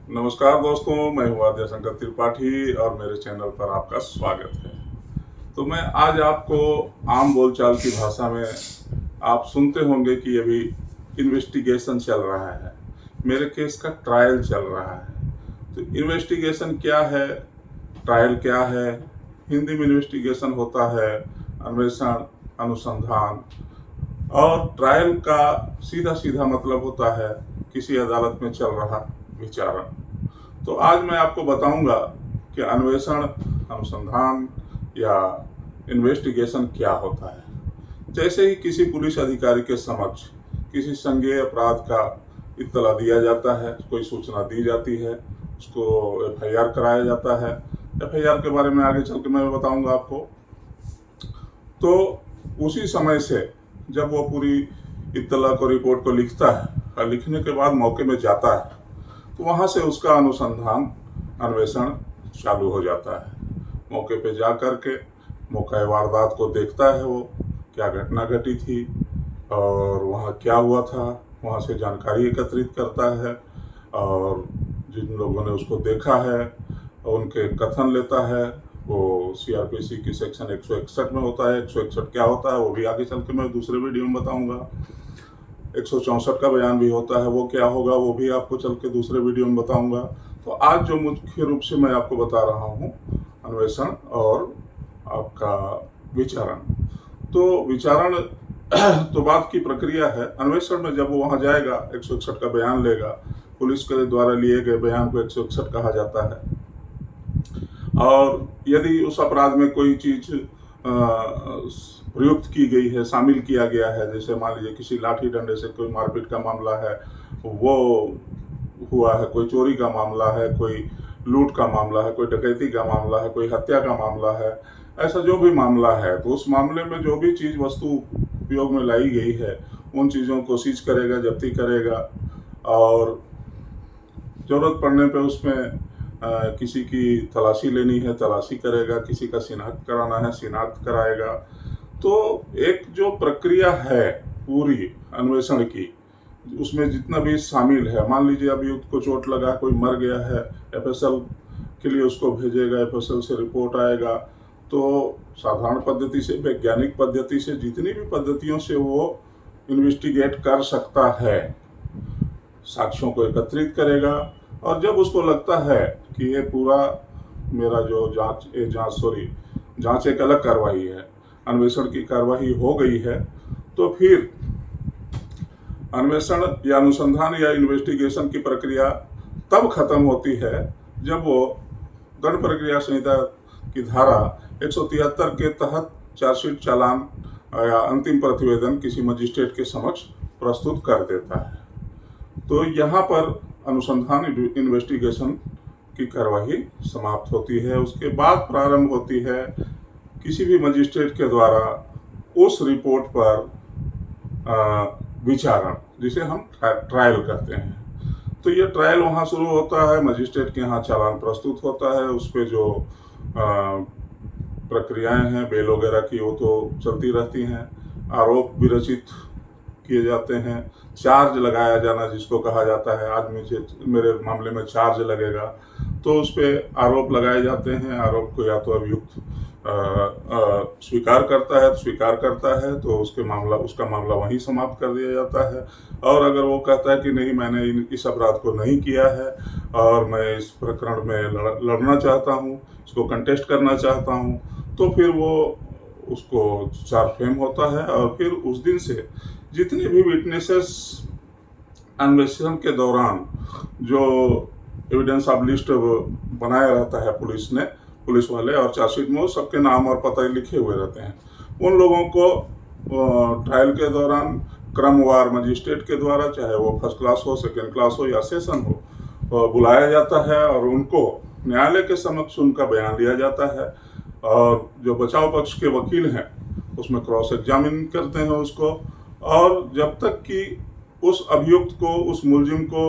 नमस्कार दोस्तों, मैं हूँ आद्य शंकर त्रिपाठी और मेरे चैनल पर आपका स्वागत है। तो मैं आज आपको आम बोलचाल की भाषा में आप सुनते होंगे कि अभी इन्वेस्टिगेशन चल रहा है, मेरे केस का ट्रायल चल रहा है। तो इन्वेस्टिगेशन क्या है, ट्रायल क्या है? हिंदी में इन्वेस्टिगेशन होता है अन्वेषण, अनुसंधान, और ट्रायल का सीधा सीधा मतलब होता है किसी अदालत में चल रहा विचारण। तो आज मैं आपको बताऊंगा कि अन्वेषण, अनुसंधान या इन्वेस्टिगेशन क्या होता है। जैसे ही किसी पुलिस अधिकारी के समक्ष किसी संज्ञेय अपराध का इत्तला दिया जाता है, कोई सूचना दी जाती है, उसको एफआईआर कराया जाता है। एफआईआर के बारे में आगे चल के मैं बताऊंगा आपको। तो उसी समय से जब वो पूरी इत्तला को, रिपोर्ट को लिखता है और लिखने के बाद मौके में जाता है, तो वहाँ से उसका अनुसंधान, अन्वेषण चालू हो जाता है। मौके पे जा कर के मौका वारदात को देखता है, वो क्या घटना घटी थी और वहाँ क्या हुआ था, वहाँ से जानकारी एकत्रित करता है और जिन लोगों ने उसको देखा है उनके कथन लेता है। वो सीआरपीसी की सेक्शन 161 में होता है। 161 क्या होता है वो भी आगे चल के मैं दूसरे वीडियो में बताऊंगा। 164 का बयान भी होता है, वो क्या होगा वो भी आपको चल के दूसरे वीडियो में बताऊंगा। तो आज जो मुख्य रूप से मैं आपको बता रहा हूँ, अन्वेषण और आपका विचारण। तो विचारण तो बात की प्रक्रिया है। अन्वेषण में जब वो वहाँ जाएगा, 161 का बयान लेगा, पुलिस के द्वारा लिए गए बयान को 161 कहा जाता है। और यदि उस अपराध में कोई चीज प्रयुक्त की गई है, शामिल किया गया है, जैसे मान लीजिए किसी लाठी डंडे से कोई मारपीट का मामला है, वो हुआ है, कोई चोरी का मामला है, कोई लूट का मामला है, कोई डकैती का मामला है, कोई हत्या का मामला है, ऐसा जो भी मामला है, तो उस मामले में जो भी चीज वस्तु उपयोग में लाई गई है उन चीजों को सीज करेगा, जब्ती करेगा और जरूरत पड़ने पे उसमें किसी की तलाशी लेनी है, तलाशी करेगा, किसी का शिनाख्त कराना है, शिनाख्त कराएगा। तो एक जो प्रक्रिया है पूरी अन्वेषण की, उसमें जितना भी शामिल है, मान लीजिए अभियुक्त को चोट लगा, कोई मर गया है, एफएसएल के लिए उसको भेजेगा, एफएसएल से रिपोर्ट आएगा। तो साधारण पद्धति से, वैज्ञानिक पद्धति से, जितनी भी पद्धतियों से वो इन्वेस्टिगेट कर सकता है, साक्ष्यों को एकत्रित करेगा और जब उसको लगता है कि ये पूरा मेरा जो जांच एक अलग कार्रवाई है, अन्वेषण की कार्रवाई हो गई है, तो फिर अन्वेषण या अनुसंधान या इन्वेस्टिगेशन की प्रक्रिया तब खत्म होती है जब वो दंड प्रक्रिया संहिता की धारा 173 के तहत चार्जशीट, चालान या अंतिम प्रतिवेदन किसी मजिस्ट्रेट के समक्ष प्रस्तुत कर देता है। तो यहाँ पर अनुसंधान, इन्वेस्टिगेशन की कार्यवाही समाप्त होती है। उसके बाद प्रारंभ होती है किसी भी मजिस्ट्रेट के द्वारा उस रिपोर्ट पर विचारण, जिसे हम ट्रायल कहते हैं। तो ये ट्रायल वहाँ शुरू होता है, मजिस्ट्रेट के यहाँ चालान प्रस्तुत होता है, उस पर जो प्रक्रियाएं हैं बेल वगैरह की वो तो चलती रहती हैं, आरोप विरचित किए जाते हैं, चार्ज लगाया जाना जिसको कहा जाता है। आज मेरे मामले में चार्ज लगेगा, तो उस पर आरोप लगाए जाते हैं। आरोप को या तो अभियुक्त स्वीकार करता है तो उसका मामला वहीं समाप्त कर दिया जाता है। और अगर वो कहता है कि नहीं, मैंने इस अपराध को नहीं किया है और मैं इस प्रकरण में लड़ना चाहता हूँ, इसको कंटेस्ट करना चाहता हूँ, तो फिर वो उसको चार्ज फ्रेम होता है। और फिर उस दिन से जितने भी विटनेसेस अन्वेषण के दौरान जो एविडेंस ऑफ लिस्ट बनाया रहता है पुलिस वाले, और चार्जशीट में सबके नाम और पता लिखे हुए रहते हैं, उन लोगों को ट्रायल के दौरान क्रमवार मजिस्ट्रेट के द्वारा, चाहे वो फर्स्ट क्लास हो, सेकेंड क्लास हो या सेशन हो, बुलाया जाता है और उनको न्यायालय के समक्ष उनका बयान लिया जाता है। और जो बचाव पक्ष के वकील हैं उसमें क्रॉस एग्जामिन करते हैं उसको, और जब तक कि उस अभियुक्त को, उस मुलजिम को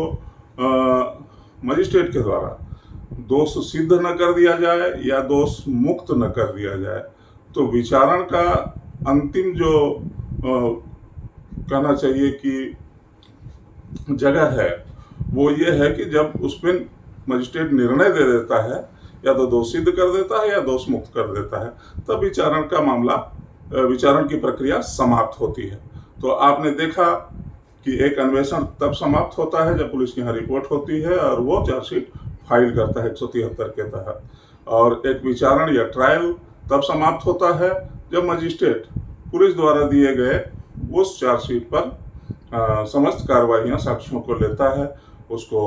मजिस्ट्रेट के द्वारा दोष सिद्ध न कर दिया जाए या दोष मुक्त न कर दिया जाए, तो विचारण का अंतिम जो कहना चाहिए कि जगह है वो ये है कि जब उसमें मजिस्ट्रेट निर्णय दे देता है, या तो दोष सिद्ध कर देता है या दोष मुक्त कर देता है, तब विचारण की प्रक्रिया समाप्त होती है। तो आपने देखा कि एक अन्वेषण तब समाप्त होता है जब पुलिस की यहाँ रिपोर्ट होती है और वो चार्जशीट फाइल करता है 173 के तहत, और एक विचारण या ट्रायल तब समाप्त होता है जब मजिस्ट्रेट पुलिस द्वारा दिए गए उस चार्जशीट पर समस्त कार्रवाइयाँ साक्ष्यों को लेता है, उसको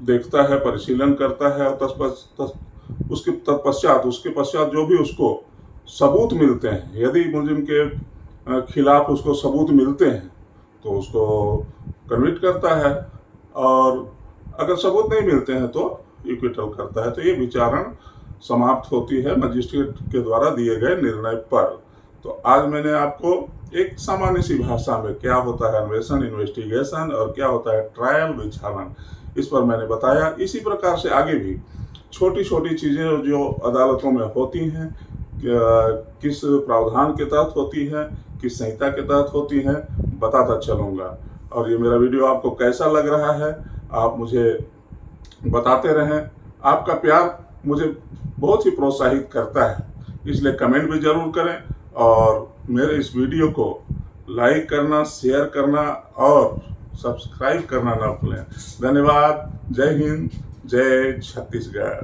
देखता है, परिशीलन करता है, और उसके पश्चात जो भी उसको सबूत मिलते हैं, यदि मुलजिम के खिलाफ उसको सबूत मिलते हैं तो उसको कन्विक्ट करता है, और अगर सबूत नहीं मिलते हैं तो इक्विटल करता है। तो ये विचारण समाप्त होती है मजिस्ट्रेट के द्वारा दिए गए निर्णय पर। तो आज मैंने आपको एक सामान्य सी भाषा में क्या होता है अन्वेषण, इन्वेस्टिगेशन, और क्या होता है ट्रायल, विचारण, इस पर मैंने बताया। इसी प्रकार से आगे भी छोटी छोटी चीज़ें जो अदालतों में होती हैं, किस प्रावधान के तहत होती है, किस संहिता के तहत होती है, बताता चलूँगा। और ये मेरा वीडियो आपको कैसा लग रहा है आप मुझे बताते रहें। आपका प्यार मुझे बहुत ही प्रोत्साहित करता है, इसलिए कमेंट भी ज़रूर करें और मेरे इस वीडियो को लाइक करना, शेयर करना और सब्सक्राइब करना ना भूलें। धन्यवाद। जय हिंद, जय छत्तीसगढ़।